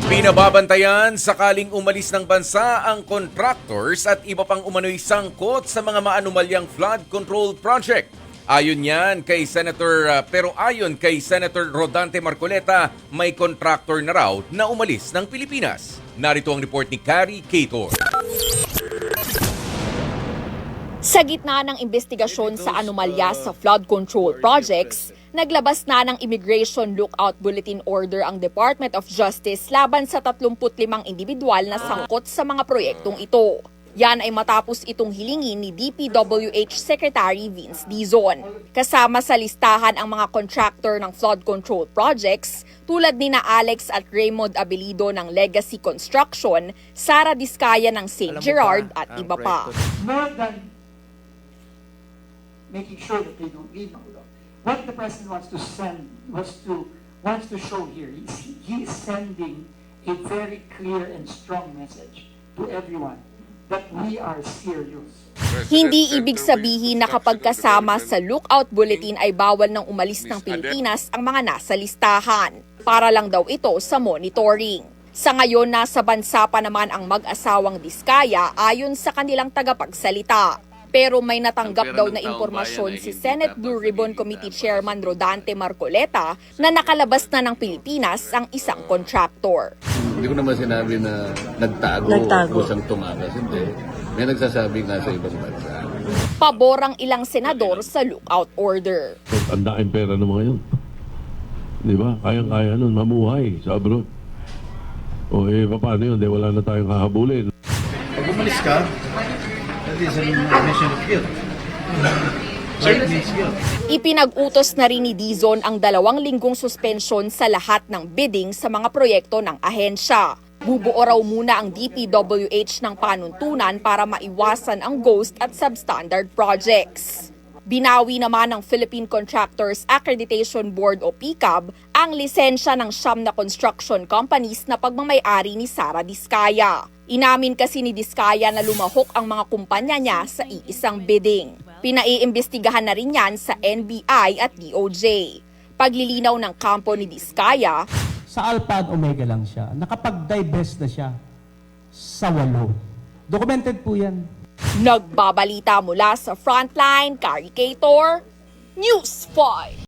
Binababantayan sakaling umalis ng bansa ang contractors at iba pang umano'y sangkot sa mga maanumalyang flood control project. Ayon kay Senator Rodante Marcoleta, may contractor na raw na umalis ng Pilipinas. Narito ang report ni Carrie Cator. Sa gitna ng investigasyon sa anomalya sa flood control projects, naglabas na ng Immigration Lookout Bulletin Order ang Department of Justice laban sa 35 individual na sangkot sa mga proyektong ito. Yan ay matapos itong hilingin ni DPWH Secretary Vince Dizon. Kasama sa listahan ang mga contractor ng flood control projects tulad ni na Alex at Raymond Abelido ng Legacy Construction, Sara Diskaya ng St. Gerard at iba pa. More than making sure that they don't leave Mangulo. What the president wants to show here is he is sending a very clear and strong message to everyone that we are serious. Hindi ibig sabihin na kapag kasama sa lookout bulletin ay bawal nang umalis ng Pilipinas ang mga nasa listahan. Para lang daw ito sa monitoring. Sa ngayon, nasa bansa pa naman ang mag-asawang Diskaya ayon sa kanilang tagapagsalita. Pero may natanggap daw na impormasyon si Senate Blue Ribbon Committee Chairman Rodante Marcoleta na nakalabas na ng Pilipinas ang isang contractor. Hindi ko naman sinabi na nagtago. O kusang tumakas. Hindi. May nagsasabi nga sa ibang bansa. Pabor ang ilang senador sa lookout order. Ang daing pera ng mga yun. Di ba? Kayang-kaya nun, mamuhay sa abroad. O paano yun? Wala na tayong hahabulin. Pag umalis ka, that is an admission of guilt. It means guilt. Ipinag-utos na rin ni Dizon ang 2 linggong suspensyon sa lahat ng bidding sa mga proyekto ng ahensya. Bubuo raw muna ang DPWH ng panuntunan para maiwasan ang ghost at substandard projects. Binawi naman ng Philippine Contractors Accreditation Board o PCAB ang lisensya ng 9 na construction companies na pagmamay-ari ni Sara Diskaya. Inamin kasi ni Diskaya na lumahok ang mga kumpanya niya sa iisang bidding. Pinaiimbestigahan na rin yan sa NBI at DOJ. Paglilinaw ng kampo ni Diskaya, sa Alpha at Omega lang siya. Nakapag-divest na siya sa 8. Documented po yan. Nagbabalita mula sa Frontline, Carrie Cator, News 5.